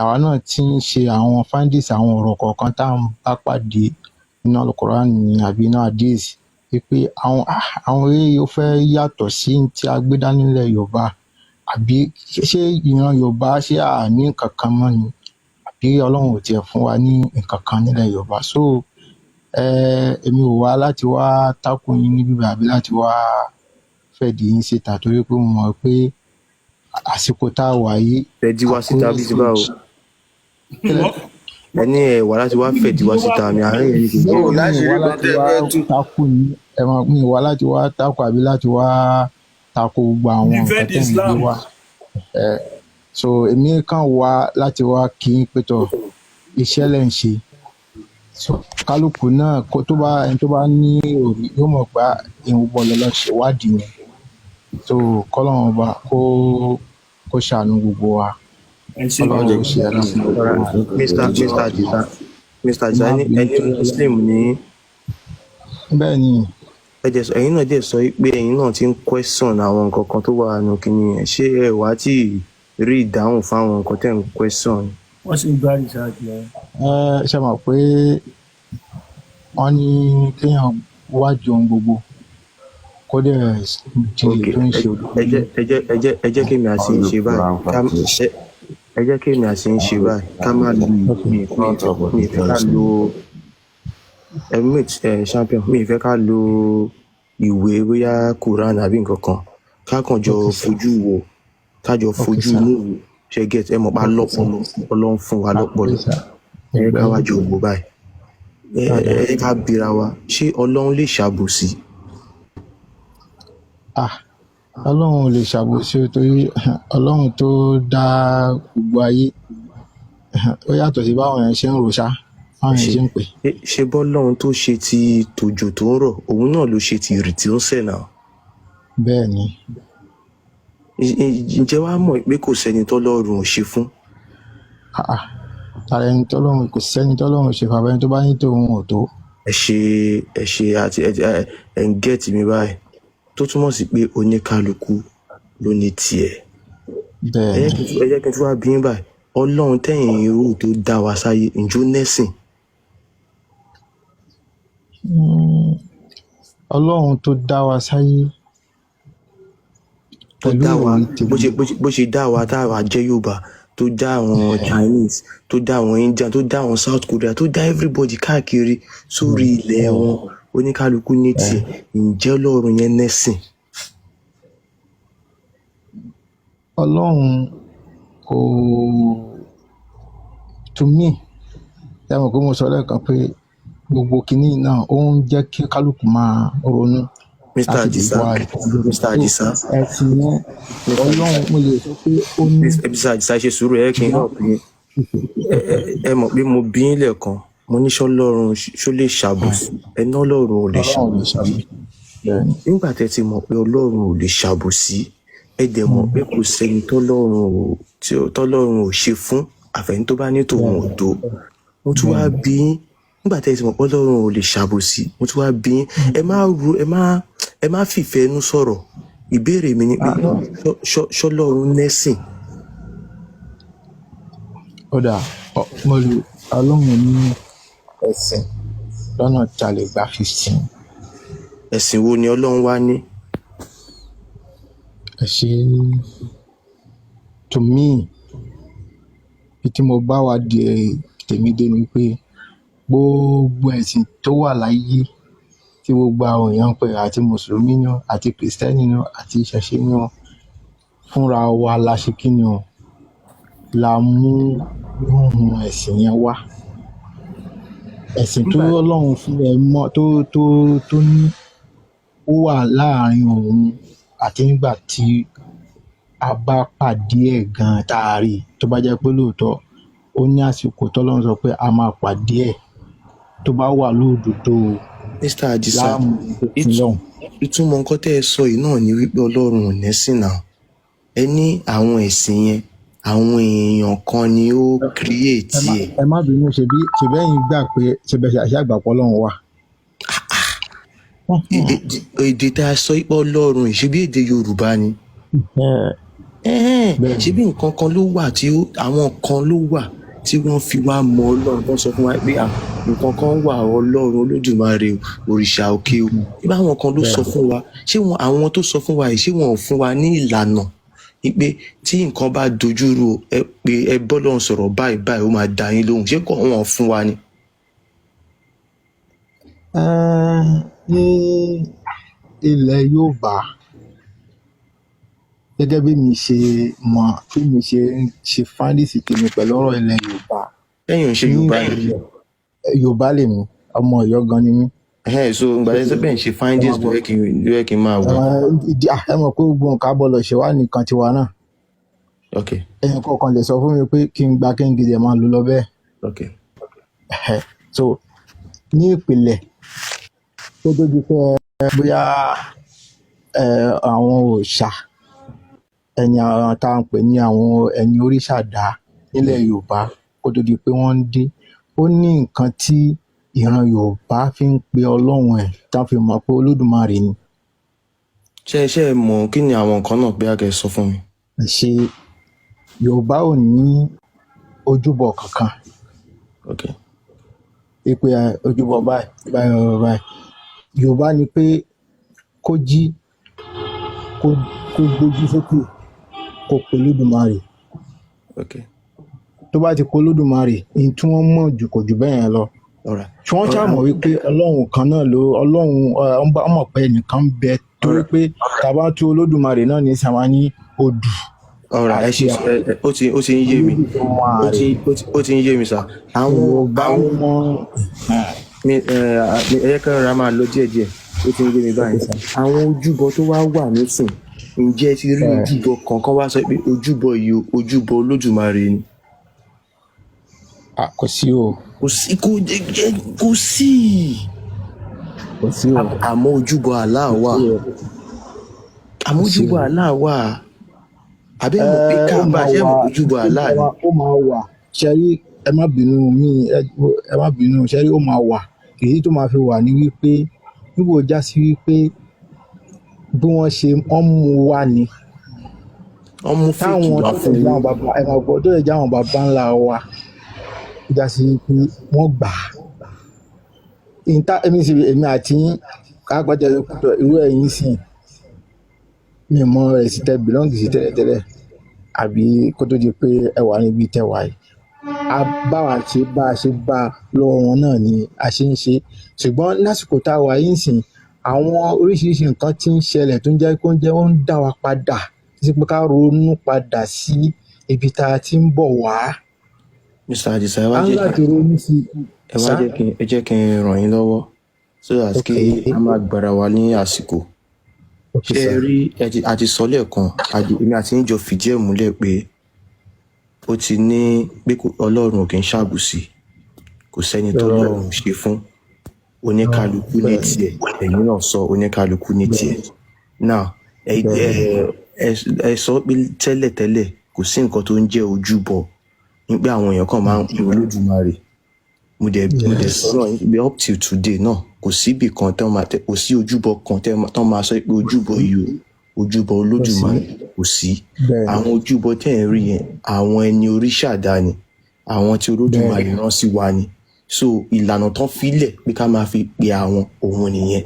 àwa náà ti ń ṣe àwọn findings àwọn ọ̀rọ̀ kọ̀ọ̀kan tá à ń bá pàdé nínú Al-Quran ní àbí nínú Hadith pé àwọn eré ó fẹ́ yàtọ̀ sí tí a gbé dání nílẹ̀ Yorùbá àbí ṣé ìran Yorùbá ṣé àní nǹkan kan mọ́ ni àbí Ọlọ́run ò tiẹ̀ fún wa ní nǹkan kan nílẹ̀ Yorùbá. So èmi ò wá láti wá tákù yín níbí àbí láti wá fẹ̀dí yín síta torí pé mo mọ̀ pé àsìkò tá a wà yìí. fẹ̀dí wá síta bí ti báwo ẹni ẹ wà láti wá fẹ̀dí wá síta mi àárín yìí kò yóò láṣìírí kan tẹ́ fẹ́ tú. Mi wá láti wá tákù àbí láti wá tákù gbogbo àwọn nǹkan tẹ́ ń gbé wá. So èmi kàn wá láti wá kí n pé tọ̀ iṣẹ́ lẹ́ ń ṣe. So kálukú náà ẹni tó bá ní òrí yóò mọ̀ pé ìwọ̀n bọ̀lọ̀ lọ ṣèwádìí ni. So kọ́lọ́run ọba kó ṣàánú gbogbo wa. Ọlọ́run ṣe ẹ̀rọ sí gbogbo wa. Mr. Adisa ẹni Muslim ní. Bẹ́ẹ̀ ni. Ẹ̀yin náà dẹ̀ sọ pé ẹ̀yin náà ti ń question àwọn nǹkan kan tó wà nínú kínní ẹ̀ ṣé ẹ wá tí rí ìdáhùn fáwọn nǹkan tẹ̀ ń question. Wọ́n sì ń gbá research lọ. Ṣe mọ̀ pé wọ́n ní kéèyàn wájú ohun gbogbo kó dẹ̀ di tó ń ṣe òdodo. ẹ jẹ́ kí mi àti ń ṣe báyìí ẹ jẹ́ kí mi àti ń ṣe báyìí ká má lu mi ìfẹ́ ká lo champion mi ìfẹ́ ká lo ìwé bóyá Quran àbí nǹkan kan ká kàn jọ fojú wo ká jọ fojú inú wo ṣe get ẹ mọ̀ pa lọ́pọlọ Ọlọ́run fún wa lọ́pọlọ ẹ ká wá jọ wò báyìí ẹ ká bira wa ṣé Ọlọ́run lè ṣàbòsí. Ọlọ́run ò lè ṣàbòsí torí Ọlọ́run tó dá gbogbo ayé ó yàtọ̀ sí báwọn yẹn ṣe ń rò ṣá báwọn yẹn ṣe ń pè. ṣé bọ́lọ́run tó ṣe ti tòjò tó ń rọ̀ òun náà ló ṣe ti ìrì tí ó ń sẹ̀ náà. Bẹ́ẹ̀ ni. Ǹjẹ́ wàá mọ̀ pé kò sẹ́ni tọ́lọ́run ò ṣe fún. Tààrà ẹni tọ́lọ́run kò sẹ́ni tọ́lọ́run ṣe fàbẹ́ni tó bá ní tòun ò tó. ẹ ṣe àti ẹ ń gẹ́ẹ̀tì mi báyìí tó túmọ̀ sí pé oníkálukú ló ní tiẹ̀. ẹ jẹ́ kí n tún wá bí yín báyìí Ọlọ́run tẹ̀yìn irú tó dá wa sáyé ǹjọ́ nẹ́sìn. Ọlọ́run tó dá wa sáyé pẹ̀lú bó ṣe dá wa tá a jẹ́ Yorùbá tó dá àwọn Chinese tó dá àwọn Indian tó dá àwọn South Korea tó dá everybody káàkiri sórí ilẹ̀ wọn oníkálukú ní tiẹ̀ ǹjẹ́ Ọlọ́run yẹn nẹ́sìn. Ọlọ́run kò to me ẹ mọ̀ pé mo sọ lẹ́ẹ̀kan pé gbogbo kìíní náà ó ń jẹ́ kí kálukú máa ronú. Mr. Adisa ẹ̀sìn yẹn Ọlọ́run mo lè sọ pé ó ní. Mr. Adisa ṣe sùúrù ẹ kí n náà pín ẹ mọ̀ pé mo bí yín lẹ́ẹ̀kan mo ní ṣọ́lọ́run ṣó lè ṣàbòsí ẹni Ọlọ́run ò lè ṣàbòsí nígbà tẹ́ ti mọ̀ pé Ọlọ́run ò lè ṣàbòsí ẹ dẹ̀ mọ̀ pé kò sẹ́ni tọ́lọ́run ò ṣe fún àfẹ́ni tó bá ní tòun ò tó mo tún wá bí yín nígbà tẹ́ ti mọ̀ pé Ọlọ́run ò lè ṣàbòsí mo tún wá bí yín ẹ má fìfẹ́ inú sọ̀rọ̀ ìbéèrè mi ni pé ṣọ́lọ́run nẹ́sìn. Ọ̀dà mo lè Ọlọ́run ní ẹ̀sìn lọ́nà tí a lè gbà fi sìn. Ẹ̀sìn wo ni Ọlọ́run wá ní? To me bí tí mo bá wá di tèmi dé ni pé gbogbo ẹ̀sìn tó wà láyé tí gbogbo àwọn èèyàn ń pè àti mùsùlùmí ni àti kìrìsìtẹ́nì ni àti ìṣẹ̀ṣe ni fúnra wa la ṣe kí ni la mú ohun ẹ̀sìn yẹn wá. Ẹ̀sìn tó Ọlọ́run fún ẹ mọ́ tó ní ó wà láàrin òun àti nígbà tí a bá pàdé ẹ̀ gan-an tá a rí tó bá jẹ́ pé lóòótọ́ ó ní àsìkò tọ́lọ́run sọ pé a máa pàdé ẹ̀ tó bá wà lóòótọ́. Mr. Adisa ìtumọ̀ nǹkan tẹ́ ẹ sọ yìí náà ni wípé Ọlọ́run ò nẹ́sìn náà ẹ ní àwọn ẹ̀sìn yẹn àwọn èèyàn kan ni ó create ẹ̀. ẹ má bínú ṣèbẹ́yìn gbà pé ṣèbẹ́ṣẹ́ àgbàpọ̀ Ọlọ́run wà. èdè tá a sọ pé Ọlọ́run ìṣebí èdè Yorùbá ni. ṣé bí nǹkan kan ló wà tí àwọn kan ló wà tí wọ́n fi wá mọ Ọlọ́run tó sọ fún wa pé nǹkan kan wà Ọlọ́run Olódùmarè òrìṣà òkè o nígbà àwọn kan ló sọ fún wa ṣé àwọn tó sọ fún wa yìí ṣé wọn ò fún wa ní ìlànà pé tí nǹkan bá dojúrú ẹ pé ẹ bọ́lọ́run sọ̀rọ̀ báyìí báyìí ó máa dá yín lóhùn ṣé kò wọ́n fún wa ni. ní ilẹ̀ Yorùbá gẹ́gẹ́ bí mi ṣe mọ̀ bí mi ṣe fáńdísì tèmi pẹ̀lú ọ̀rọ̀ ilẹ̀ Yorùbá. lẹ́yìn ò ń ṣe Yorùbá ni. Yorùbá lèmi ọmọ Ọ̀yọ́ gan ni mí. So ìgbàlẹ́ sọ bẹ́ẹ̀ ń ṣe findings ló yẹ kí n máa wọ. ẹ mọ̀ pé gbogbo nǹkan bọ́lọ̀ ṣe wá nìkan tiwa náà. ẹ̀yìn kọ̀ọ̀kan lè sọ fún mi pé kí n gba kí n gidi ẹ̀ máa lò lọ bẹ́ẹ̀. So ní ìpìlẹ̀ tó dójú pé bóyá àwọn òòṣà ẹni àwọn tá à ń pè ní àwọn ẹni òrìṣà dá nílẹ̀ Yorùbá kó tó di pé wọ́n ń dé ó ní nǹkan tí ìran Yorùbá fi ń pe Ọlọ́run ẹ̀ tá a fi mọ̀ pé Olódùmarè ni. ṣe mọ̀ kí ni àwọn nǹkan náà bí a kẹ́ sọ fún mi. ṣe Yorùbá ò ní ojúbọ kankan. ìpè ojúbọ báyìí Yorùbá ni pé kó jí kó gbójú sókè kó pe Olódùmarè. tó bá ti pe Olódùmarè ní tí wọ́n mọ̀ jù kò jù bẹ́ẹ̀ yẹn lọ. tí wọ́n ṣàmọ̀ wípé Ọlọ́run kan náà ló Ọlọ́run ọmọ pé ẹnìkan bẹ torí pé tàbá tú Olódùmarè náà ní sàmá ní odù. ó ti ń yé mi ó ti ń yé mi sà. ẹ̀yẹ kan rárá máa lọ díẹ̀díẹ̀ ó ti ń yé mi báyìí. àwọn ojúbọ tó wá wà nísìn ǹjẹ́ ti rí ojúbọ kankan wá sọ pé ojúbọ yìí ojúbọ Olódùmarè ni. kò sí o. kò sí àmọ́ ojúbọ Allah wà àbẹ́ mọ̀ pé káàbà ṣe mọ̀ ojúbọ Allah ni. ó máa wà ṣẹ́rí ẹ má bínú ṣẹ́rí ó máa wà èyí tó máa fi wà ní wípé níbo já sí wípé bí wọ́n ṣe wọ́n mú wá ni. wọ́n mú fíìkì wá fún mi. ẹ̀ka gbọ́dọ̀ ẹ̀já àwọn bàbá ńlá wa já sí pé wọ́n gbà á. èmi àti káàpàtà irú ẹ̀yìn sìn mi mọ ẹ̀sìn tẹ́ bìlọ́ǹgì sí tẹ́lẹ̀tẹ́lẹ̀ àbí kó tó di pé ẹ wà níbi tẹ́ wà yìí. bá a ṣe bá lọ́wọ́ wọn náà ni a ṣe ń ṣe ṣùgbọ́n lásìkò tá a wà yìí sìn àwọn oríṣiríṣi nǹkan tí ń ṣẹlẹ̀ tó ń jẹ́ kó ń jẹ́ ó ń dá wa padà sí pé ká ronú padà sí ibi tá a ti ń bọ̀ wá. Mr. Adisa ẹ jẹ́ kí n ràn yín lọ́wọ́ so that kí a máa gbára wa ní àsìkò. ṣé ẹ rí àti sọ lẹ́ẹ̀kan èmi àti yín jọ fìdí ẹ̀ múlẹ̀ pé ó ti ní pé Ọlọ́run ò kì í ṣàbùsí kò sẹ́ni tó lọ́rùn ṣe fún oníkálukú ní tiẹ̀ ẹ̀yin náà sọ oníkálukú ní tiẹ̀. now ẹ sọ pé tẹ́lẹ̀tẹ́lẹ̀ kò sí nǹkan tó ń jẹ́ ojúbọ nígbà àwọn èèyàn kan máa ń pè Olódùmarè mo dẹ̀ sọ̀rọ̀ pé up till today náà kò síbì kan kò sí ojúbọ kan tán máa sọ pé ojúbọ yìí ojúbọ Olódùmarè kò sí. àwọn ojúbọ tẹ́ ẹ̀ rí yẹn àwọn ẹni òrìṣà dá ni àwọn tí Olódùmarè rán sí wa ni so ìlànà tán filẹ̀ pé ká máa fi pe àwọn òun nìyẹn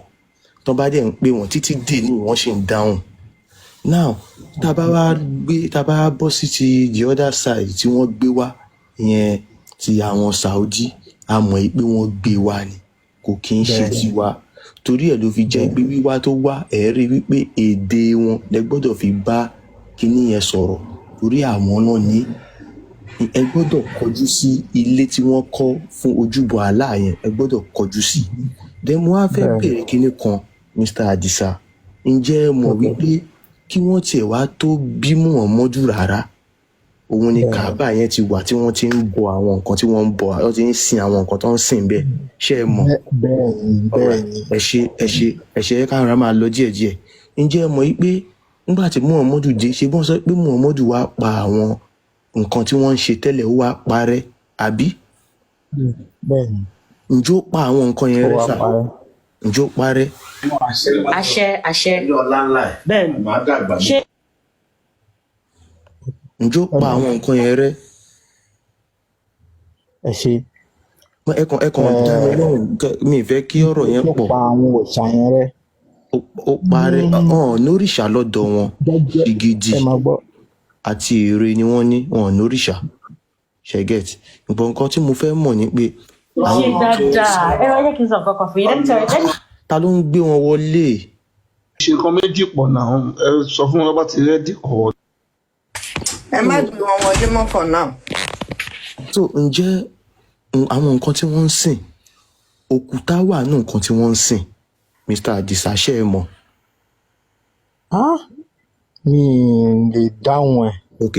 tán bá dẹ̀ ń pè wọ́n títí dè ní wọ́n ṣe ń dáhùn. now tá a bá bọ́ sí ti the other side tí wọ́n gbé wá ìyẹn ti àwọn Saudi a mọ̀ pé wọ́n gbé wá ni kò kí ń ṣe tiwa torí ẹ̀ ló fi jẹ́ pé wíwá tó wá ẹ̀ rí wípé èdè wọn lẹ gbọ́dọ̀ fi bá kinní yẹn sọ̀rọ̀ torí àwọn náà ní ẹ gbọ́dọ̀ kọjú sí ilé tí wọ́n kọ́ fún ojúbọ Allah yẹn ẹ gbọ́dọ̀ kọjú sí. then mo wá fẹ́ bèrè kinní kan Mr. Adisa ǹjẹ́ ẹ mọ̀ wípé kí wọ́n tiẹ̀ wá tó bí Muhammadu rárá òun ni Kaaba yẹn ti wà tí wọ́n ti ń bọ àwọn nǹkan tí wọ́n ń bọ wọ́n ti ń sin àwọn nǹkan tó ń sìn bẹ́ẹ̀ ṣé ẹ mọ̀. ẹ ṣe káàrà máa lọ díẹ̀díẹ̀ ǹjẹ́ ẹ mọ̀ wípé nígbà tí Muhammadu dé ṣe bọ́n sọ pé Muhammadu wá pa àwọn nǹkan tí wọ́n ń ṣe tẹ́lẹ̀ ó wá parẹ́ àbí. ǹjọ́ pa àwọn nǹkan yẹn rẹ́ sà ǹjọ́ parẹ́. àṣẹ bẹ́ẹ̀ ni ṣé ǹjẹ́ ó pa àwọn nǹkan yẹn rẹ́? ẹ ṣe ẹkàn dá mi lóhùn, mi ì fẹ́ kí ọ̀rọ̀ yẹn ó pọ̀. pa àwọn òòṣà yẹn rẹ́. Ó parẹ́ lóríṣà lọ́dọ̀ wọn, Ṣìgìdì ẹ máa gbọ́. àti ère ni wọ́n ní, wọn ò lóríṣà. Ṣẹ́gẹ̀t ìbọn nǹkan tí mo fẹ́ mọ̀ ni pé ṣe dáadáa ẹ wá jẹ́ kí n sọ nǹkan kan fún yín lẹ́nu ta ló ń gbé wọn wọlé? ṣe nǹkan méjì pọ̀ náà, ẹ sọ fún wọn bá ti rẹ́dì kọ̀. ẹ má gbé wọn wọlé mọ́ for now. So ǹjẹ́ àwọn nǹkan tí wọ́n ń sìn, òkúta wà ní nǹkan tí wọ́n ń sìn, Mr. Adisa ṣé ẹ mọ̀? mi lè dáhùn ẹ̀. Ok,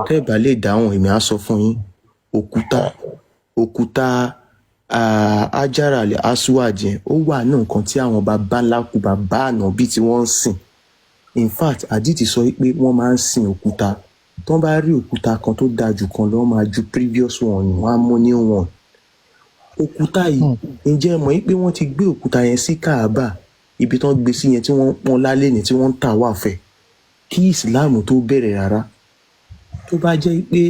tẹ́ bá lè dáhùn èmi á sọ fún yín. Òkúta Hajara al-Aswad yẹn ó wà ní nǹkan tí àwọn bàbá ànábì tí wọ́n ń sìn. In fact àdìtì sọ pé wọ́n máa ń sin òkúta, tó bá rí òkúta kan tó dáa jù kan lọ máa ju previous one nù, wọ́n á mú new one. Òkúta yìí ǹjẹ́ mọ̀ pé wọ́n ti gbé òkúta yẹn sí Káàbà, ibi tó ń gbé sí yẹn tí wọ́n pọ́n lálẹ́ ní tí wọ́n ń tà wà fẹ́ kí ìsìláàmù tó bẹ̀rẹ̀ rárá. Tó bá jẹ́ pé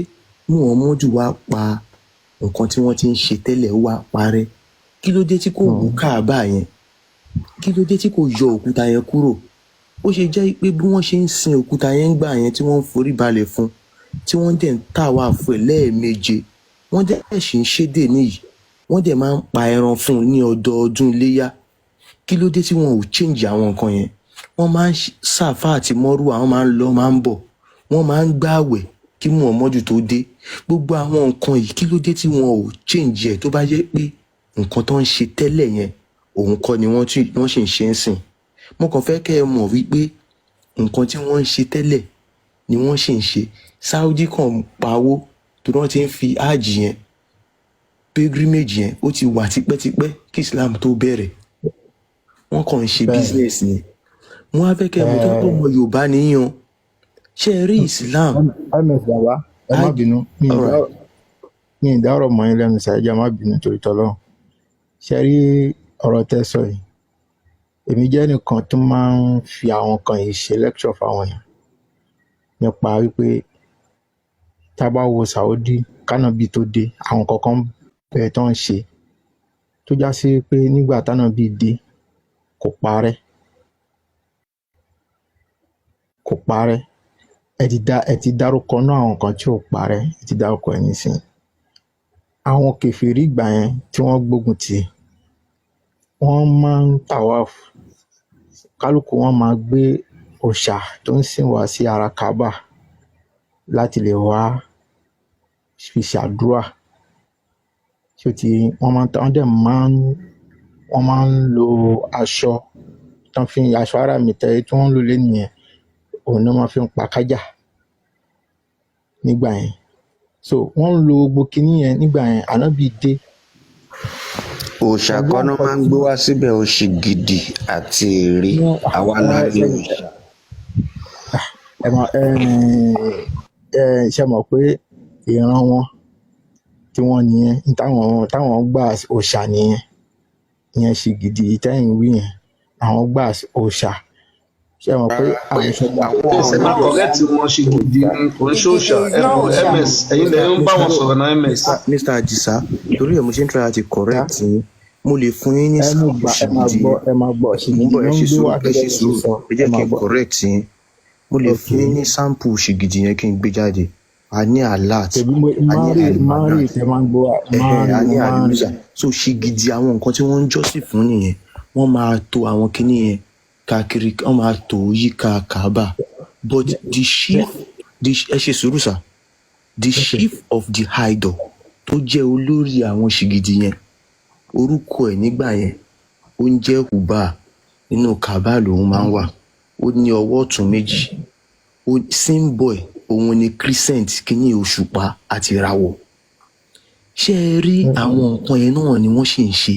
Muhammadu wá pa nǹkan tí wọ́n ti ń ṣe tẹ́lẹ̀ wá parẹ́, kí ló dé tí kò wú Káàbà yẹn? Kí ló dé tí kò yọ òkúta yẹn kúrò? Ó ṣe jẹ́ pé bí wọ́n ṣe ń sin òkúta yẹn gbà yẹn tí wọ́n ń forí balẹ̀ fún, tí wọ́n dẹ̀ ń tà wà fún ẹ̀ lẹ́ẹ̀méje, wọ́n dẹ̀ ṣì ń ṣédè níyì, wọ́n dẹ̀ máa ń pa ẹran fún un ní ọdọọdún iléyá. Kí ló dé tí wọn ò change àwọn nǹkan yẹn? Wọ́n máa ń ṣàfà àti mọ́rú, àwọn máa ń lọ máa ń bọ̀, wọ́n máa ń gbààwẹ̀ kí Muhammadu tó dé. Gbogbo àwọn nǹkan yìí kí ló dé tí wọn ò change ẹ̀ tó bá jẹ́ pé nǹkan tó ń ṣe tẹ́lẹ̀ yẹn òun kọ́ ni wọ́n sì ń ṣe ń sìn. Mo kàn fẹ́ kẹ́ ẹ mọ̀ wípé nǹkan tí wọ́n ń ṣe tẹ́lẹ̀ ni wọ́n sì ń ṣe. Saudi kan pawó tó wọ́n ti ń fi áàjì yẹn, pilgrimage yẹn, ó ti wà tipẹ́tipẹ́ kí Islam tó bẹ̀rẹ̀. Wọ́n kàn ń ṣe business ni. Wọ́n á fẹ́ kẹ́ ẹ mọ̀ tó ọmọ Yorùbá níyàn. Ṣé ẹ rí Islam? ms bàbá ẹ má bínú, mi ì dá ọ̀rọ̀ mọ́ yín lẹ́nu ṣàìjà, má bínú torí tọ́lọ́run. ṣe rí ọ̀rọ̀ tẹ́ sọ yìí, èmi jẹ́ nìkan tó máa ń fi àwọn kan yìí ṣe lecture fáwọn èèyàn nípa wípé tá a bá wo Saudi kánábì tó dé, àwọn kankan bẹ̀rẹ̀ tó ń ṣe tó já sí pé nígbà tánábì dé kò parẹ́. Ẹ ti dárúkọ náà àwọn kan tí ò parẹ́, ẹ ti dárúkọ ẹ̀ nísìn. Àwọn kèfèrí ìgbà yẹn tí wọ́n gbógun tì, wọ́n máa ń tàwáàfù, kálukú wọn máa gbé òòṣà tó ń sìn wá sí ara Káàbà láti lè wá fi ṣàdúrà. Wọ́n máa ń lo aṣọ aṣọ ara mi tẹ́lẹ̀ tí wọ́n ń lò lé nìyẹn, òun náà máa fi ń pa kájà nígbà yẹn. So wọ́n ń lo gbogbo kinní yẹn nígbà yẹn. Ànábì dé. Òòṣà kan náà máa ń gbé wá síbẹ̀, Òṣìgìdì àti ère, àwa la rí òòṣà. Ṣe mọ̀ pé ìran wọn tí wọ́n nìyẹn, táwọn gbà òòṣà nìyẹn, ìyẹn Ṣìgìdì tẹ́yìn wí yẹn, àwọn gbà òòṣà. Ṣe mọ̀ pé ẹ má correct wọn, Ṣìgìdì kò ń ṣòòṣà. ms ẹ̀yin lẹ ń bá wọn sọ̀rọ̀ náà. ms Mr. Adisa, torí ẹ̀ mo ṣe ń try láti correct yín. Mo lè fún yín ní sample Ṣìgìdì. ẹ máa gbọ́ Mo ń bọ̀, ẹ ṣe sùúrù, ẹ jẹ́ kí n correct yín. Mo lè fún yín ní sample Ṣìgìdì yẹn kí n gbé jáde. A ní alert, a ní alimusa. So Ṣìgìdì àwọn nǹkan tí wọ́n ń jọ́sìn fún nìyẹn. Wọ́n máa to àwọn kinní yẹn káàkiri, wọ́n máa tò yíká Káàbà. But the chief ẹ ṣe sùúrù sà, the chief of the idol tó jẹ́ olórí àwọn Ṣìgìdì yẹn, orúkọ ẹ̀ nígbà yẹn ó ń jẹ́ Hubal. Nínú Káàbà lòun máa ń wà. Ó ní ọwọ́ ọ̀tún méjì. Symbol òun ni crescent, kíní òṣùpá àti ìràwọ̀. Ṣé ẹ rí àwọn nǹkan yẹn náà ni wọ́n sì ń ṣe?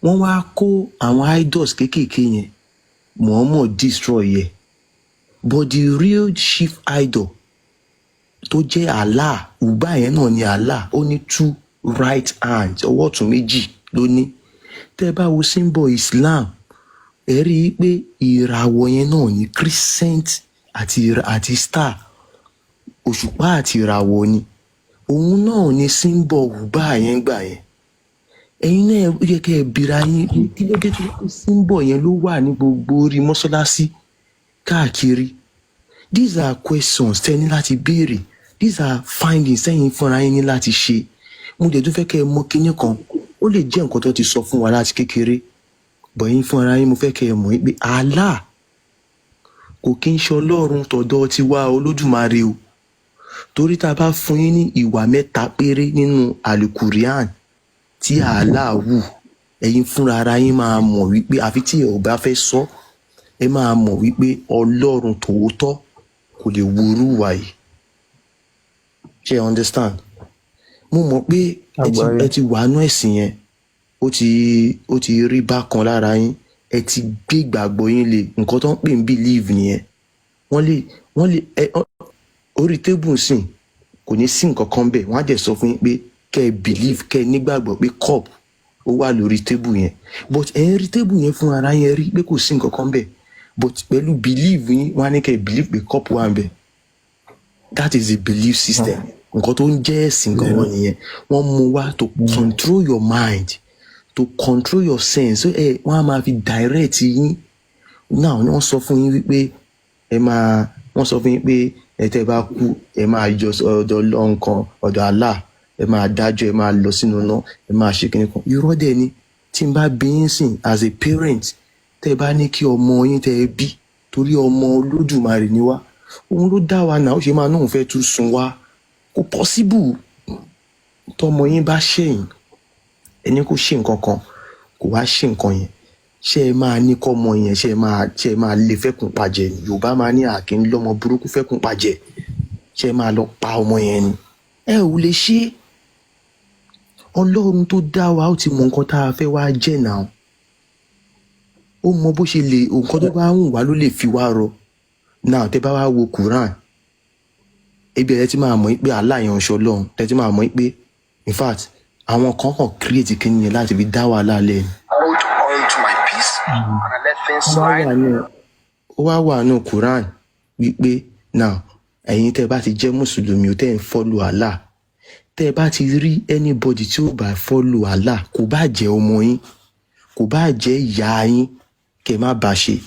Wọ́n wá kó àwọn idols kéékèèké yẹn, Muhammad destroy yẹ, but the real chief idol tó jẹ́ Allah, Hubal yẹn náà ni Allah. Ó ní 2 right hands, ọwọ́ ọ̀tún méjì ló ní. Tẹ́ bá wo symbol Islam, ẹ rí i pé ìràwọ̀ yẹn náà ni crescent àti star, òṣùpá àti ìràwọ̀ ni òun náà ni symbol wùbá yẹn gbà yẹn ẹ̀yin náà yẹ kẹ́ ẹ bira yín kí ló dé tó symbol yẹn ló wà ní gbogbo orí mọ́ṣáláṣí káàkiri. These are questions tẹ́ ní láti béèrè, these are findings tẹ́yin fúnra yín ní láti ṣe. Mo dẹ̀ tún fẹ́ kẹ́ ẹ mọ̀ kinní kan, ó lè jẹ́ nǹkan tó ti sọ fún wa láti kékeré, bọ̀ yín fúnra yín mo fẹ́ kẹ́ ẹ mọ̀ pé Allah kò kí ń ṣe Ọlọ́run tọ̀dọ̀ tiwa Olódùmarè o, torí tá a bá fún yín ní ìwà mẹ́ta péré nínú Al-Qur'an tí Allah wù, ẹ̀yin fúnra ara yín máa mọ̀ wípé àfi tí ẹ ò bá fẹ́ sọ ẹ máa mọ̀ wípé Ọlọ́run tòótọ́ kò lè wúrú wà yìí. Ṣé ẹ understand? Mo mọ̀ pé ẹ ti wà nú ẹ̀sìn yẹn, ó ti rí bákan lára yín, ẹ ti gbé ìgbàgbọ́ yín lé nǹkan tó ń pè ní believe nìyẹn. Wọ́n lè orí tébù sìn kò ní sí nǹkan kan bẹ́ẹ̀, wọ́n á dẹ̀ sọ fún yín pé kẹ́ ẹ believe, kẹ́ ẹ nígbàgbọ́ pé cup ó wà lórí tébù yẹn, but ẹ̀ ń rí tébù yẹn fún ara yẹn rí pé kò sí nǹkan kan bẹ́ẹ̀, but pẹ̀lú believe yín wọ́n á ní kẹ́ ẹ believe pé cup wà ń bẹ̀. That is a belief system. Nǹkan tó ń jẹ́ ẹ̀sìn gan-an nìyẹn. Wọ́n mú wá to control your mind, to control your sense. So wọ́n á máa fi direct yín. Now wọ́n sọ fún yín wípé wọ́n sọ fún yín pé tẹ́ bá kú ẹ máa yọ ọ̀dọ̀ Ọlọ́run kan, ọ̀dọ̀ Allah, ẹ máa dájọ́, ẹ máa lọ sínú náà, ẹ máa ṣe kíní kan. Irọ́ dẹ̀ ni. Tí n bá bí yín sìn as a parent, tẹ́ bá ní kí ọmọ yín tẹ́ ẹ bí, torí ọmọ Olódùmarè ni wá, òun ló dá wa náà, ó ṣe máa náà fẹ́ tún sun wá. Kò possible. Tọmọ yín bá ṣẹ̀yìn ẹni kò ṣe nǹkan kan kò wá ṣe nǹkan yẹn, ṣé ẹ máa ní kọ́mọ yẹn ṣé ẹ máa lè fẹ́kùn pàjẹ́ ni? Yorùbá máa ní àkín lọ́mọ burúkú fẹ́kùn pàjẹ́, ṣé ẹ máa lọ pa ọmọ yẹn ni? Ẹ ò lè ṣe. Ọlọ́run tó dá wa ó ti mọ nǹkan tá a fẹ́ wá jẹ́ náà, ó mọ bó ṣe lè nǹkan tó bá wù wá ló lè fi wá rọ. Now tẹ́ bá wá wo Quran, ebi ẹ ti máa mọ̀ pé Allah yẹn ṣe Ọlọ́run, tẹ́ ti máa mọ̀ pé in fact àwọn kan kàn create kíni yẹn láti fi dá wàhálà lẹ̀. Ó wá wà nù Quran wípé now ẹ̀yin tẹ́ bá ti jẹ́ mùsùlùmí o tẹ́ ń follow Allah, tẹ́ bá ti rí anybody tí ó bá follow Allah, kò bá jẹ́ ọmọ yín, kò bá jẹ́ ìyá yín, kẹ́ má bá ṣe.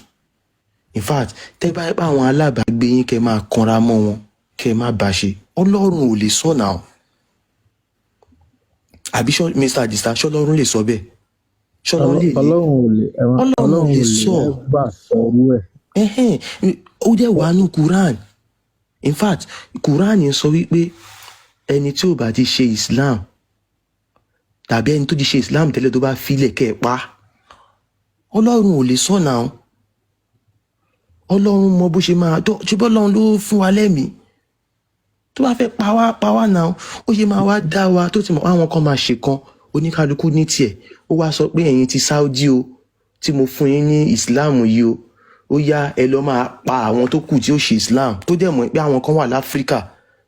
In fact tẹ́ bá bá àwọn alábàágbé yín kẹ́ máa kanra mọ́ wọn, kẹ́ má bá ṣe. Ọlọ́run ò lè sọ náà. Àbí Mr. Adisa ṣọlọ́run lè sọ bẹ́ẹ̀? Ọlọ́run ò lè sọ. Ó jẹ́ wà nù Quran. In fact Quran sọ wípé ẹni tí ò bá ti ṣe Islam tàbí ẹni tó ti ṣe Islam tẹ́lẹ̀ tó bá filẹ̀ kẹ́ ẹ pa. Ọlọ́run ò lè sọ náà. Ọlọ́run mọ bó ṣe máa tó, ṣùgbọ́n Ọlọ́run ló fún wa lẹ́mìí. Tó bá fẹ́ pa wá náà, ó ṣe máa wá dá wa tó ti mọ̀ àwọn kan máa ṣe kan, oníkálukú ní tiẹ̀. Ó wá sọ pé ẹ̀yin ti Saudi o, tí mo fún yín ní Islam yìí o, ó yá ẹ lọ máa pa àwọn tó kù tí ó ṣe Islam, tó dẹ̀ mọ̀ pé àwọn kan wà láfíríkà,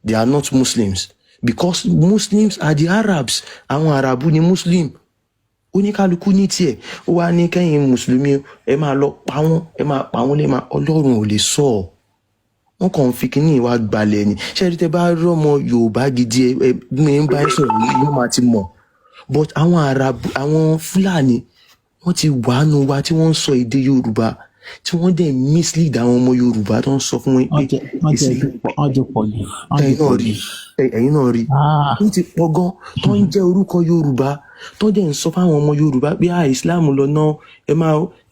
they are not Muslims, because Muslims are the Arabs. Àwọn Arabu ni Muslim. Oníkálukú ní tiẹ̀. Ó wá ní kẹ́yìn Mùsùlùmí ẹ máa lọ pa wọ́n, ẹ máa pa wọ́n lé máa. Ọlọ́run ò lè sọ ọ́. Wọ́n kàn fi kíní ìwà gbalẹ̀ ni. Ṣé ẹ rí tẹ́ bá rọ́mọ Yorùbá gidi ẹ ń bá ẹ sọ̀rọ̀ yìí wọ́n máa ti mọ̀. But àwọn Arabu, àwọn Fúlàní, wọ́n ti wà nù wa tí wọ́n ń sọ èdè Yorùbá, tí wọ́n dẹ̀ mislead àwọn ọmọ Yorùbá tó ń sọ fún wọn pé ẹ̀yin náà rí wọ́n ti pọ̀ gan tó ń jẹ́ orúkọ Yorùbá tó dẹ̀ ń sọ fáwọn ọmọ Yorùbá pé Islam lọ náà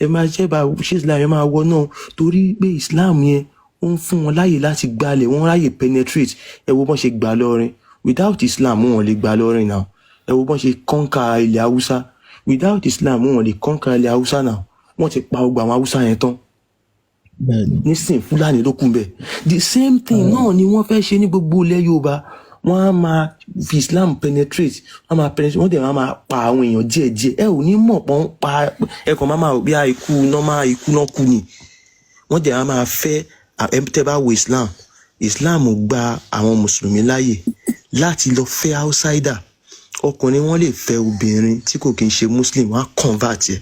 ẹ máa ṣẹ́bà ṣe Islam ẹ máa wọ náà, torí pé Islam yẹn ó ń fún wọn láyè láti gbalẹ̀, wọ́n ráyè penetrate. Ẹ wo bọ́n ṣe gbà lọ́rin, without Islam wọn lè gbà lọ́rin náà. Ẹ wo bọ́n ṣe conquer ilẹ̀ Haúsá, without Islam wọn lè conquer ilẹ̀ Haúsá náà. Wọ́n ti pa gbogbo àwọn Haúsá yẹn tán. Nísìn Fúlàní ló kún bẹ́ẹ̀. The same thing náà ni wọ́n fẹ́ ṣe ní gbogbo ilẹ̀ Yorùbá. Wọ́n á máa fi Islam penetrate, wọ́n dẹ̀ máa pa àwọn èèyàn díẹ̀díẹ̀. Ẹ ò ní mọ̀ pọ́n pa ẹ̀kọ́ máa bí ikú náà kú ni. Wọ́n dẹ̀ máa fẹ́ tẹ́ bá wo Islam gba àwọn Mùsùlùmí láàyè láti lọ fẹ́ outsider. Ọkùnrin wọn lè fẹ́ obìnrin tí kò kí ń ṣe Muslim, wọ́n á convert ẹ̀,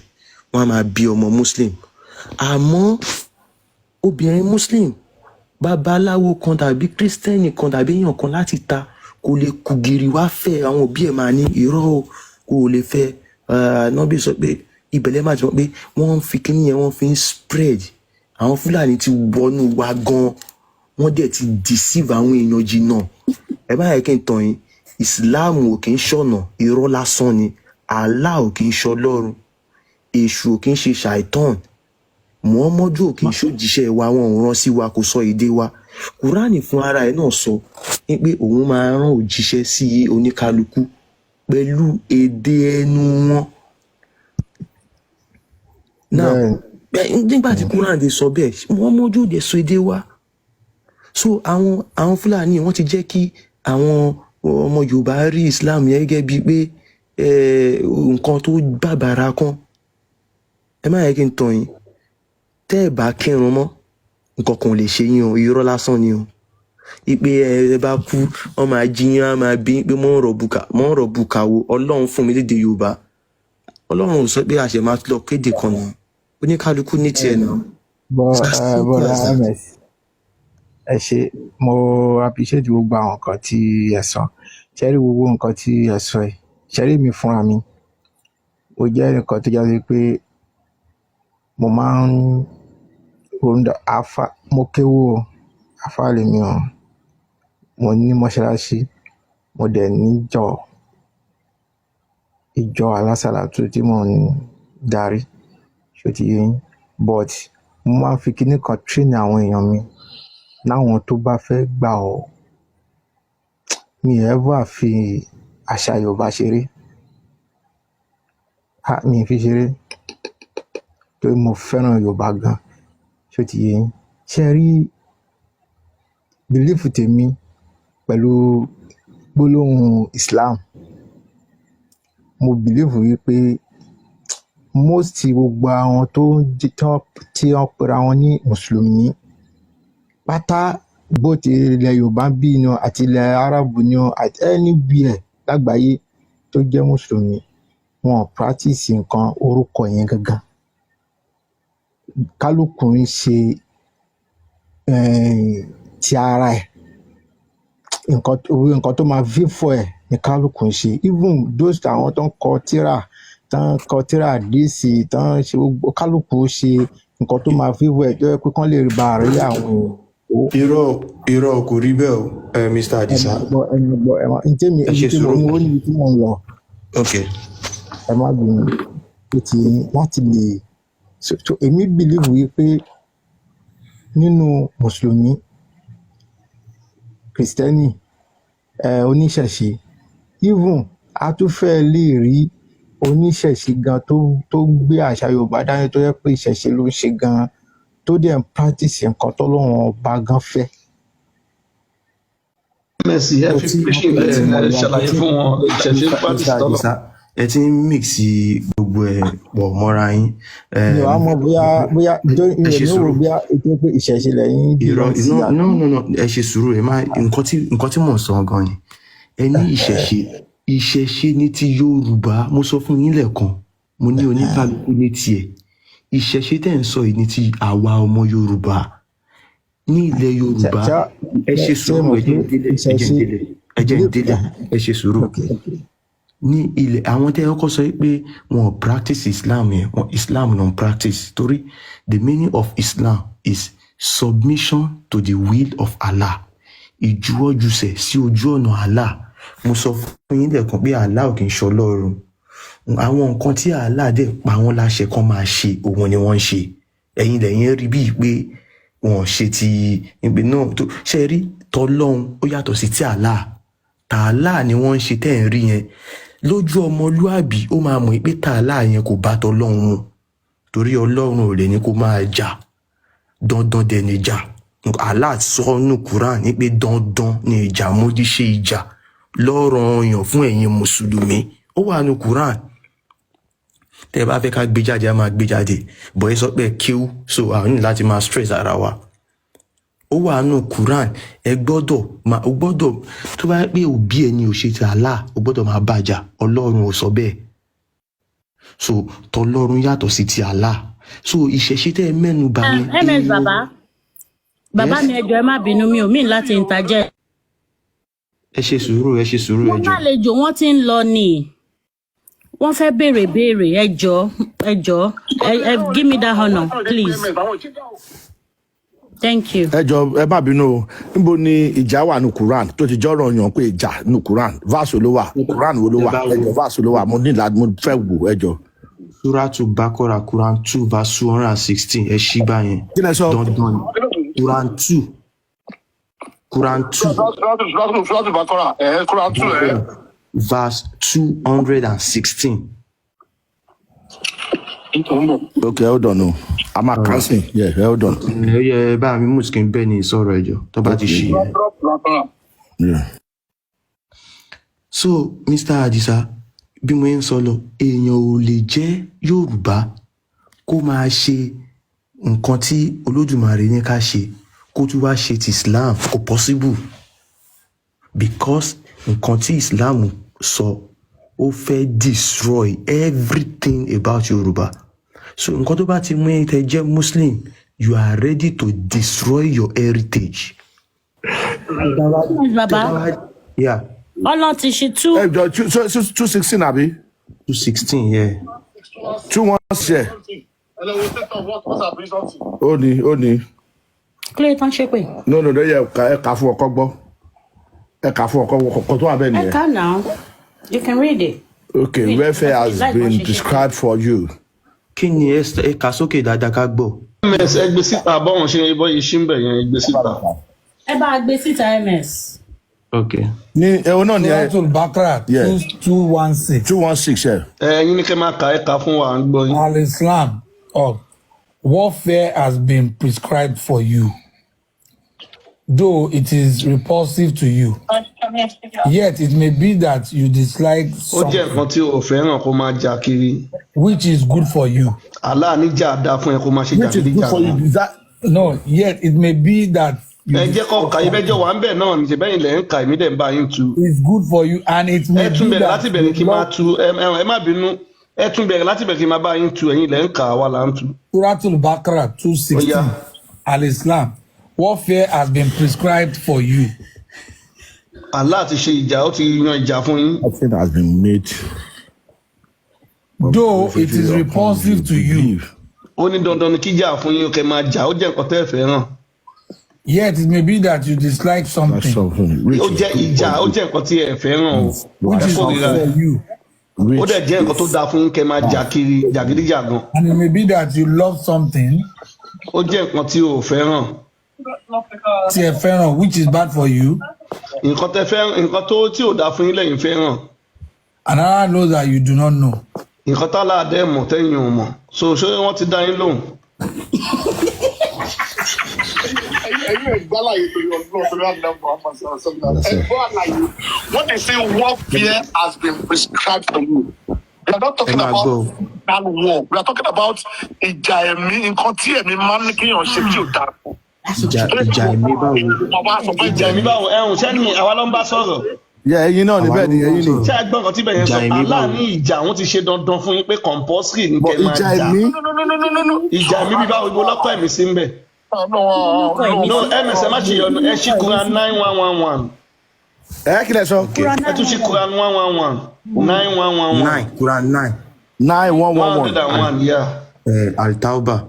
wọ́n á máa bí ọmọ Muslim. Àmọ́ obìnrin Muslim babaláwo kan tàbí kírísítẹ́nì kan tàbí èèyàn kan láti ta kò lè kù gìrì wá fẹ́ àwọn òbí ẹ̀ máa ní irọ́ o kò lè fẹ́ nọ́bì sọ pé ìbẹ̀lẹ̀ máa jọ pé wọ́n fi kíní yẹn wọ́n fi ń spread àwọn Fúlàní ti wọnú wa gan wọ́n dẹ̀ ti deceive àwọn èèyàn jìnnà ẹ bá yẹ kí n tàn yín Islam ò kì í ṣọ̀nà irọ́ lásán ni Allah ò kì í ṣọlọ́run èṣù ò kì í ṣe ṣàìtàn Muhammadu ò kì í ṣòjíṣẹ́ wa wọn ò rán sí wa kò sọ èdè wa Kùránì fún ara ẹ̀ náà sọ pé òun máa rán òjíṣẹ́ sí oníkálukú pẹ̀lú èdè ẹnu wọn. Now nígbà tí Kùránì ti sọ bẹ́ẹ̀ Muhammadu ò dẹ̀ sọ èdè wa so àwọn Fúlàní wọ́n ti jẹ́ kí àwọn ọmọ Yorùbá rí Islam yẹn gẹ́gẹ́ bíi pé nǹkan tó bàbàrà kan ẹ má yẹ kí n tàn yín tẹ́ ẹ bá kírun mọ́ nǹkan kan ò lè ṣe yín o irọ́ lásán ni o ipe ẹ bá kú wọ́n máa jiyàn á máa bí pé mọ́ ń rọ̀ bùkà wo Ọlọ́run fún mi lédè Yorùbá Ọlọ́run ò sọ pé àṣẹ máa lọ kéde kan náà oníkálukú ní tiẹ̀ náà. bọ́lá ms ẹ ṣe mo appreciate gbogbo àwọn nǹkan tí ẹ sọ ṣẹ́rí gbogbo nǹkan tí ẹ sọ ẹ ṣẹ́rí mi fúnra mi ó jẹ́ nǹkan tó jáde pé mo máa ń mo kéwò àfà lèmi o mo ní mọ́ṣáláṣí mo dẹ̀ níjọ ìjọ alásàlátù tí mo ń darí ṣó ti yé yín but mo máa ń fi kíní kan train àwọn èèyàn mi láwọn tó bá fẹ́ gbà ọ́ mi ever fi àṣà Yorùbá ṣeré mi fi ṣeré torí mo fẹ́ràn Yorùbá gan ṣó ti yé yín ṣe rí bìlífù tèmi pẹ̀lú gbólóhùn Islam mo bìlífù wípé most gbogbo àwọn tí wọ́n pera wọn ní mùsùlùmí pátá bó ti ilẹ̀ Yorùbá bí ni àti ilẹ̀ Arabu ni àti anywhere lágbàáyé tó jẹ́ mùsùlùmí wọn practice nǹkan orúkọ yẹn gangan kálukú ń ṣe ti ara ẹ̀ nǹkan tó máa ví fún ẹ̀ ní kálukú ń ṣe even those àwọn tó ń kọ tíra àdìsí tán ṣe kálukú ṣe nǹkan tó máa ví fún ẹ̀ tó yẹ pé kán lè bá a rí àwọn irọ́ kò rí bẹ́ẹ̀ o Mr. Adisa. ẹ ṣe sùúrù mo ní ibi tí mo ń lọ. ẹ má gbìyànjú láti lè so èmi believe wípé nínú mùsùlùmí kìrìsìtẹ́nì oníṣẹ̀ṣe even a tún fẹ́ lè rí oníṣẹ̀ṣe gan tó gbé àṣà Yorùbá dání tó yẹ pé ìṣẹ̀ṣe ló ń ṣe gan tó dẹ̀ ń practice nǹkan tọ́lọ́run ọba gan fẹ́. mẹ́sì ẹ fi ṣàlàyé fún wọn ìṣẹ̀ṣe practice tọ́lọ́. ẹ ti ń mix gbogbo ẹ pọ̀ mọ́ra yín. mi ò wá mọ̀ bóyá ètò pé ìṣẹ̀ṣe lẹ́yìn bí wọ́n ti yà. no ẹ ṣe sùúrù ẹ má nǹkan tí mò ń sọ gan ni ẹ ní ìṣẹ̀ṣe ní ti Yorùbá mo sọ fún yín lẹ́ẹ̀kan mo ní oníkálukú ní tiẹ̀ ìṣẹ̀ṣe tẹ́ ń sọ yìí ní ti àwa ọmọ Yorùbá ní ilẹ̀ Yorùbá ẹ ṣe sùúrù ẹ jẹ́ ń délẹ̀ ẹ ṣe sùúrù ní ilẹ̀ àwọn tẹ́ ọkọ̀ sọ pé wọn practice Islam yẹn Islam non practice torí the meaning of Islam is submission to the will of Allah ìjuwọ́júsẹ̀ sí ojú ọ̀nà Allah mo sọ fún yín lẹ́ẹ̀kan pé Allah ò kì í ṣọlọ́run àwọn nǹkan tí Allah dẹ̀ pa wọ́n láṣẹ kan máa ṣe òun ni wọ́n ń ṣe ẹ̀yin lẹ́yìn rí bíi pé wọ́n ṣe ti ìgbé náà tó ṣe rí tọ́lọ́hun ó yàtọ̀ sí ti Allah tààlà ni wọ́n ń ṣe tẹ́ ẹ̀ ń rí yẹn lójú ọmọlúàbí ó máa mọ̀ pé tààlà yẹn kò bá tọ́lọ́hun mu torí Ọlọ́run ò lè ní kó máa jà dandan dẹ̀ ní jà Allah sọ nù Quran ní pé dandan ní ìjà mójú ṣe ìjà lọ́ranyàn fún ẹ̀yin mùsùlùmí ó wà nù Quran tẹ́ bá fẹ́ ká gbé jáde á máa gbé jáde bọ̀ ẹ sọ pé kíw so àwọn ní láti máa stress ara wa ó wà nù Quran ẹ gbọ́dọ̀ tó bá pé òbí ẹni ò ṣe ti Allah ó gbọ́dọ̀ máa bàjá Ọlọ́run ò sọ bẹ́ẹ̀ so tọlọ́run yàtọ̀ sí ti Allah so ìṣẹ̀ṣe tẹ́ mẹ́nu bà mí. ms baba Bàbá mi ẹjọ́ ẹ má bínú mi ò mí láti interject. ẹ ṣe sùúrù Wọ́n ẹjọ́. lálejò wọ́n ti ń lọ ni. Wọ́n fẹ́ béèrè ẹjọ́. Give me that honor, please. Thank you. ẹ jọ̀ọ́ ẹ má bínú o níbo ni ìjà wà ní Quran tó ti jọrọ yàn pé ìjà ní Quran verse ló wà Quran wo ló wà ẹ jọ̀ọ́ verse ló wà mo fẹ́ wò ẹ jọ̀ọ́. Suratu Bakora Quran 2 verse 216 ẹ ṣí báyẹn. kí lẹ sọ. dandan Quran 2. Suratu Bakora Quran 2 verse 216. okay hold on o a máa kàn sí hold on. ó yẹ bá mi Muslim bẹ́ẹ̀ ni ìsọ̀rọ̀ ẹjọ́ tó bá ti ṣí ẹ. So Mr. Adisa bí mo ń sọ lọ èèyàn ò lè jẹ́ Yorùbá kó máa ṣe nǹkan tí Olódùmarè ní ká ṣe kó tún wá ṣe ti Islam kò possible because nǹkan tí Islam sọ ó fẹ́ destroy everything about Yorùbá. So nǹkan tó bá ti mú ẹ tẹ́ jẹ́ Muslim you are ready to destroy your heritage. Bàbá. Yeah. Ọlọ́run ti ṣe tú. ẹ jọ̀ọ́ 216 àbí. 216 yeah. 216. ó ní. Kílẹ̀ tán ṣe pé. no yẹ ẹ kà fún ọkọ gbọ́ ẹ kà fún ọkọ tó wà bẹ́ẹ̀ nìyẹn. Ẹ kà now. You can read it. Okay, welfare has been prescribed for you. Kí ni ẹ kà sókè dáadáa ká gbọ́. MS ẹgbẹ́ síta báwọn ṣe bọ́ yìí ṣí ń bẹ̀ yẹn ẹgbẹ́ síta. Ẹ bá gbé síta MS. Okay. Ní ẹ̀wọ̀n náà ni ẹ. Suratul Bakara 216. 216 ẹ̀yin ní kẹ́ máa kà ẹ̀ka fún wa ń gbọ́ yín. Al-Islam or warfare has been prescribed for you, though it is repulsive to you. Yet it may be that you dislike ó jẹ́ nǹkan tí o fẹ́ràn kó máa jà kiri. which is good for you. Allah níjà dá fún ẹ kó máa ṣe jà kiri jà. No, yet it may be that ẹ jẹ́ kó ka ibẹ́jọ́ wà ń bẹ̀ náà ní ṣẹ̀bẹ́yìn lẹ̀ ń ka èmi dẹ̀ ń bá yín tu. it's good for you and it may ẹ tún be bẹ̀rẹ̀ that láti bẹ̀rẹ̀ kí n máa tu ẹ má bínú ẹ tún bẹ̀rẹ̀ láti bẹ̀rẹ̀ kí n máa bá yín tu ẹ̀yin lẹ̀ ń kà wá là ń tu. Suratul Bakara 216. Al-Islam, warfare has been prescribed for you. Allah ti ṣe ìjà ó ti yan ìjà fún yín. Nothing has been made. Though it is repulsive to you. ó ní dandan ni kíjà fún yín kẹ́ máa jà ó jẹ́ nǹkan tẹ́ ẹ fẹ́ràn. Yet it may be that you dislike something. ó jẹ́ ìjà ó jẹ́ nǹkan tí ẹ fẹ́ràn o. Which is good for you. ó dẹ̀ jẹ́ nǹkan tó dáa fún yín kẹ́ máa jà kiri jàgídíjàgan. And it may be that you love something. ó jẹ́ nǹkan tí o fẹ́ràn. Tí ẹ fẹ́ràn, which is bad for you. nǹkan tẹ́ fẹ́ràn nǹkan tó tí ò dáa fún yín lẹ́yìn fẹ́ràn. And Allah knows that you do not know. nǹkan tá láàdẹ́ mọ̀ tẹ́yìn ò mọ̀ so ṣé wọ́n ti dá yín lóhùn. What they say warfare has been prescribed for you. We are not talking about that war. We are talking about ìjà ẹ̀mí nǹkan tí ẹ̀mí máa ń ní kéèyàn ṣe tí ò dáa. ìjà ẹ̀mí báwo. ìjà ẹ̀mí báwo ẹ̀hún sẹ́ni àwa ló ń bá sọ̀rọ̀. ẹ̀yin náà ni bẹ́ẹ̀ ni ẹ̀yin ni. ṣé àgbọn kan tí bẹ́ẹ̀ yẹn sọ Allah ní ìjà òun ti ṣe dandan fún yín pé compulsory ní kẹ́ máa jà. ìjà ẹ̀mí bí báwo ibo lọ́kọ̀ ẹ̀mí sí ń bẹ̀. no ms ẹ má ṣe yọnu ẹ ṣí Quran 9111. ẹ kí lẹ sọ. ẹ tún ṣí Quran 111 9111. Quran 9. 9111. 101 yeah. Al-Tawbah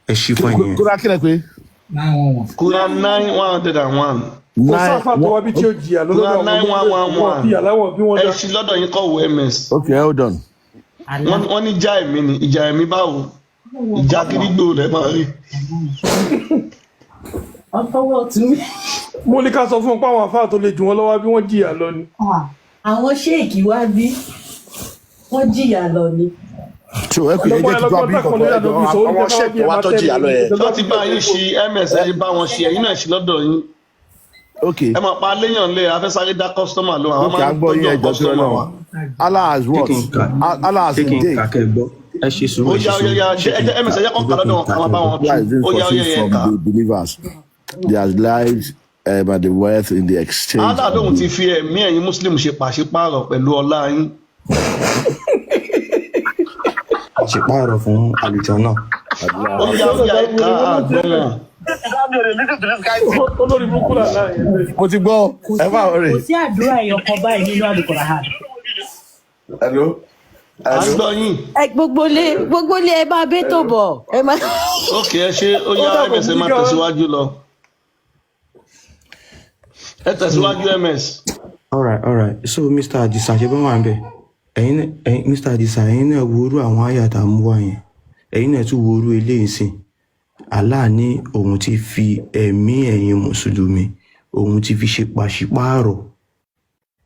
ẹ ṣí fún ẹ̀yìn. Quran kí lẹ pé. 911. Quran 9101. kò sáfà tó wá bí tí ó jìyà lọ́dọ̀ àwọn ẹ ṣí lọ́dọ̀ yín kọ́ wo ms. Okay, hold on. wọ́n ní ìjà ẹ̀mí ni ìjà ẹ̀mí báwo ìjà gidigbo rẹ̀ máa rí. ọ̀tọ̀wọ̀ tún. mo ní ká sọ fún un pé àwọn àfáà tó lè jù wọ́n lọ́wọ́ bí wọ́n jìyà lọ ni. àwọn ṣéèkì wá bí wọ́n jìyà lọ ni. so ẹ kò yẹ jẹ́ kí tó àbí kọ̀ọ̀kan àwọn ṣẹ́ẹ̀kì wa tó jìyà lọ yẹ. tó ti bá yín ṣí ms ẹ bá wọn ṣe ẹ̀yin náà ṣí lọ́dọ̀ yín. ẹ máa pa léyàn lé afẹ́sáré dá kọ́sítọ́mà lọ àwọn máa ń tọ́jú kọ́sítọ́mà wa. Allah has what? Allah has indeed. ẹ ṣe sùúrù ó yá ẹ ms ẹ yẹ kọ́ kọ́ lọ́dọ̀ àwọn bá wọn tún ó yá ẹ ká. Believers, their lives and the wealth in the exchange. aládùn ti fi ẹ̀mí ẹ̀yin muslim ṣe pàṣípààrọ̀ pẹ̀lú ọlá yín. ṣèpààrọ̀ fún àlùjọ náà. ó yá ẹ ká àgbọ̀n wọn. olórí burúkú làlá yẹn. mo ti gbọ́ ẹ bá rè. kò sí àdúrà ẹ̀yọ̀kan báyìí nínú Al-Qur'an. hello. à ń gbọ́ yín. gbogbo ilé ẹ máa bẹ́ tó bọ̀ ẹ máa. ok ẹ ṣe ó yá ms ẹ máa tẹ̀síwájú lọ. ẹ tẹ̀síwájú ms. Alright. So Mr. Adisa ṣe bá wà ń bẹ̀. Ẹ̀yin Mr. Adisa ẹ̀yin náà wo orú àwọn àyàtà mú wá yẹn. Ẹ̀yin náà tún wo orú eléyìí sìn. Allah ní òun ti fi ẹ̀mí ẹ̀yin mùsùlùmí òun ti fi ṣe pàṣípààrọ̀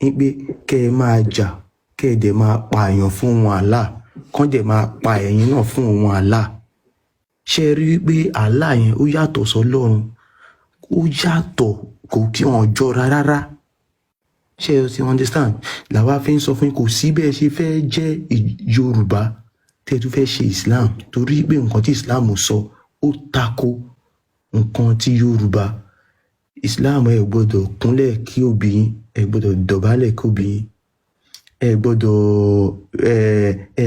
ní pé kẹ́ ẹ máa jà kẹ́ ẹ dẹ̀ máa pa èèyàn fún òun Allah kán dẹ̀ máa pa ẹ̀yin náà fún òun Allah. Ṣé ẹ rí pé Allah yẹn ó yàtọ̀ sọ́lọ́run ó yàtọ̀ kò kí wọn jọra rárá. Ṣé ẹ ti understand? Làwa fi ń sọ fún yín kò sí bẹ́ẹ̀ ṣe fẹ́ jẹ́ Yorùbá tẹ́ ẹ tún fẹ́ ṣe Islam torí pé nǹkan tí Islam sọ ó tako nǹkan tí Yorùbá. Islam ẹ gbọ́dọ̀ kúnlẹ̀ kí òbí yín ẹ gbọ́dọ̀ dọ̀bálẹ̀ kí òbí yín ẹ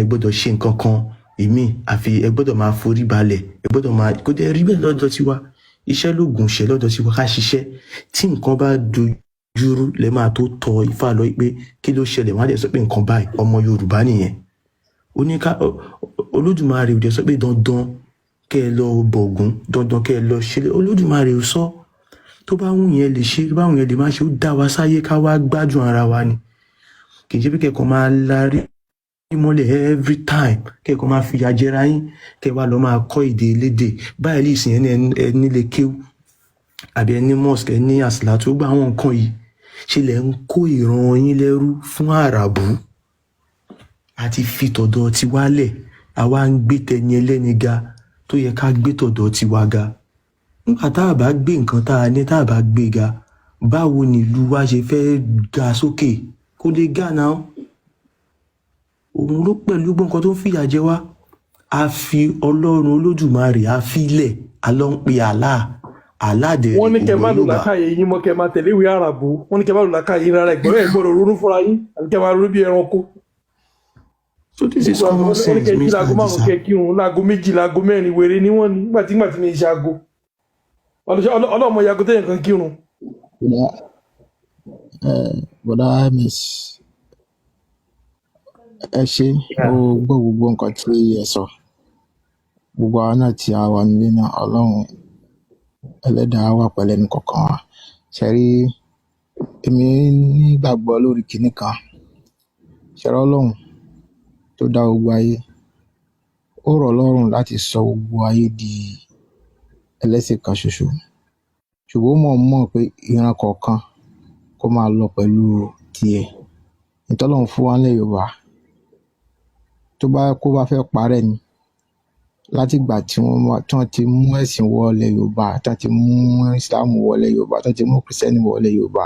gbọ́dọ̀ ṣe nǹkan kan ìmí àfi ẹ gbọ́dọ̀ máa forí balẹ̀ ẹ gbọ́dọ̀ máa kó dẹ̀ rí bẹ́ẹ̀ lọ́dọ̀ tiwa iṣẹ́ lóògùn ṣe lọ́dọ̀ tiwa ká ṣiṣẹ́ tí nǹkan bá dojúrú lẹ máa tó tọ Ifá lọ pé kí ló ṣẹlẹ̀ wọ́n á dẹ̀ sọ pé nǹkan báyìí ọmọ Yorùbá nìyẹn. Olódùmarè ò dẹ̀ sọ pé dandan kẹ́ ẹ lọ bọ̀gún dandan kẹ́ ẹ lọ ṣe Olódùmarè ò sọ tó bá wù yẹn lè ṣe tó bá wù yẹn lè má ṣe ó dá wa sáyé ká wá gbádùn ara wa ni kì í ṣe pé kẹ́kọ̀ọ́ máa larí mọ́lẹ̀ every time kẹ́kọ̀ọ́ máa fìyà jẹra yín kẹ́ wá lọ máa kọ́ èdè elédè báyìí lè sìn ẹni lè kéwù àbí ẹni mosque ẹni àsìlá tó gba àwọn nǹkan yìí ṣe lẹ̀ ń kó ìran yín lẹ́rú fún àràbù àti fi tọ̀dọ̀ tiwa lẹ̀ àwa ń gbé tẹni ẹlẹ́ni ga tó yẹ ká gbé tọ̀dọ̀ tiwa ga nígbà tá a bá gbé nǹkan tá a ní tá a bá gbé ga báwo ni ìlú wa ṣe fẹ́ ga sókè kó lè ga náà òun ló pẹ̀lú gbọ́n tó ń fìyà jẹ wá a fi Ọlọ́run Olódùmarè a fi lẹ̀ a lọ ń pe aládẹ wọ́n ní kẹ́ má lò lákàyè yín mọ́ kẹ́ má tẹ̀lé ìwé àràbò wọ́n ní kẹ́ má lò lákàyè yín rárá ìgbọ́dọ̀ ronú fúnra yín àti kẹ́ má ronú bí ẹranko. So this is common sense, Mr. Láago márùn-ún kẹ́ kírun láago méjì láago mẹ́rin wèrè ni wọ́n ní nígbà tí mi ṣe aago ọlọ́mọ yago tẹ̀yìn kan kírun. bọ́dá ms ẹ ṣe ó gbọ́ gbogbo nǹkan tí ẹ sọ gbogbo àwọn náà tí a wà nílé náà Ọlọ́run ẹlẹ́dàá wà pẹ̀lú ẹnì kọ̀ọ̀kan wa ṣe rí èmi nígbàgbọ́ lórí kinní kan ṣẹ̀rọ Ọlọ́run tó dá gbogbo ayé ó rọ̀ lọ́rùn láti sọ gbogbo ayé di ẹlẹ́sìn kan ṣoṣo ṣùgbọ́n mọ̀ pé ìran kọ̀ọ̀kan kó máa lọ pẹ̀lú tiẹ̀ ìtọ́lọ́run fún wa nílẹ̀ Yorùbá kó bá fẹ́ parẹ́ ni látìgbà tí wọ́n ti mú ẹ̀sìn wọlé Yorùbá tí wọ́n ti mú Islam wọlé Yorùbá tí wọ́n ti mú Kristẹni wọlé Yorùbá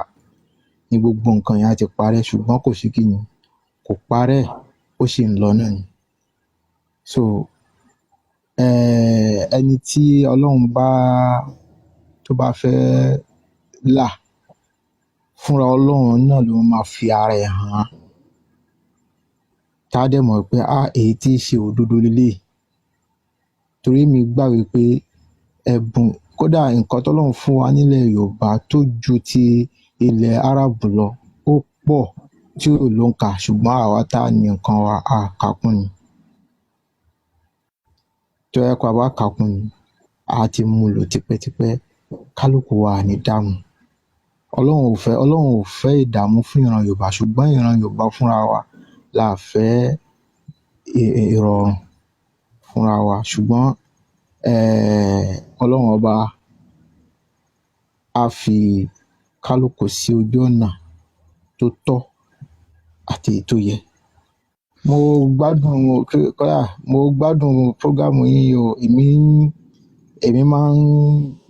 ní gbogbo nǹkan yẹn á ti parẹ́ ṣùgbọ́n kò sí kí ni kò parẹ́ ó sì ń lọ náà ni so ẹni tí Ọlọ́run tó bá fẹ́ là fúnra Ọlọ́run náà ló máa fi ara ẹ̀ hàn tá a dẹ̀ mọ̀ pé èyí tí í ṣe òdodo lélẹ̀ torí mi gbà wípé ẹ̀bùn kódà nǹkan tọ́lọ́run fún wa nílẹ̀ Yorùbá tó ju ti ilẹ̀ Árábù lọ ó pọ̀ tí ò ló ń kà ṣùgbọ́n àwa tá a ní nǹkan wa á kàkún ni tó yẹ kó a bá kàkún ni a ti mú lò tipẹ́tipẹ́ kálukú wa ní dààmú Ọlọ́run ò fẹ́ ìdààmú fún ìran Yorùbá ṣùgbọ́n ìran Yorùbá fúnra wa la fẹ́ ìrọ̀rùn fúnra wa ṣùgbọ́n Ọlọ́run ọba á fi kálukú sí ojú ọ̀nà tó tọ́ àti èyí tó yẹ. Mo gbádùn prógámù yín o èmi máa ń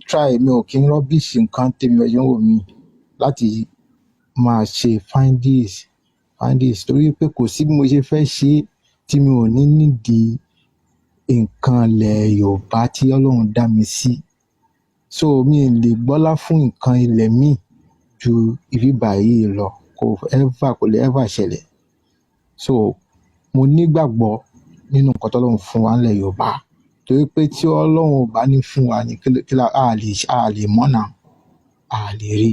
try mi ò kí ń rọ́bìṣì nǹkan tèmi ọ̀yọ́ wò mí láti máa ṣe findings torí pé kò sí bí mo ṣe fẹ́ ṣe tí mi ò ní nídìí nǹkan ilẹ̀ Yorùbá tí Ọlọ́run dá mi sí so mi lè gbọ́lá fún nǹkan ilẹ̀ mi ju ibi báyìí lọ kò lè ever ṣẹlẹ̀ so mo nígbàgbọ́ nínú nǹkan tọ́lọ́run fún wa nílẹ̀ Yorùbá torí pé tí ọlọ́run ò bá ní fún wa ní a lè mọ́nà a lè rí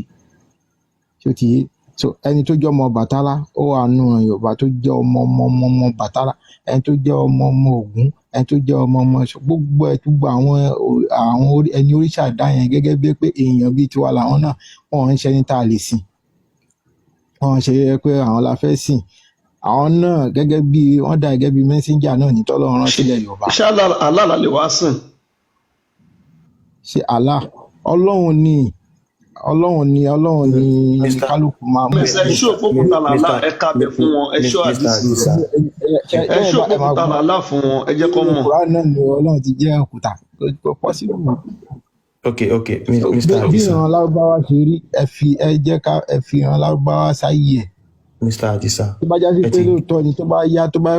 tí ó ti yé so ẹni tó jẹ́ ọmọ Ọbàtálá ó wà nù Yorùbá tó jẹ́ ọmọ Bàtálá ẹni tó jẹ́ ọmọ Ògún ẹni tó jẹ́ ọmọ gbogbo àwọn ẹni oríṣà dá yẹn gẹ́gẹ́ bí pé èèyàn bíi tiwa làwọn náà wọn ń ṣe ní tá a lè sìn wọn ṣe pé àwọn la fẹ́ sìn àwọn náà gẹ́gẹ́ bí wọ́n dà gẹ́gẹ́ bí mẹ́sẹ́ńjà náà ní tọ́lọ́run rán sílẹ̀ Yorùbá. ṣé Allah lè wá sìn. ṣé Allah ọlọ́run ni kálukú máa mú. ẹṣọ òpópótà làlá ẹka bẹ fún wọn ẹṣọ àdìsí ẹṣọ òpópótà làlá fún wọn ẹ jẹ́ kó mọ̀. Kùránì náà ni Ọlọ́run ti jẹ́ òkúta kò pọ́sibú. ok Mr. bí Adisa ìran lárúbáwá ṣe rí ẹ jẹ́ ká ẹ fi ìran lárúbáwá sáyé ẹ̀. Mr. Adisa tó bá já sí pé lóòótọ́ ni tó bá yá tó bá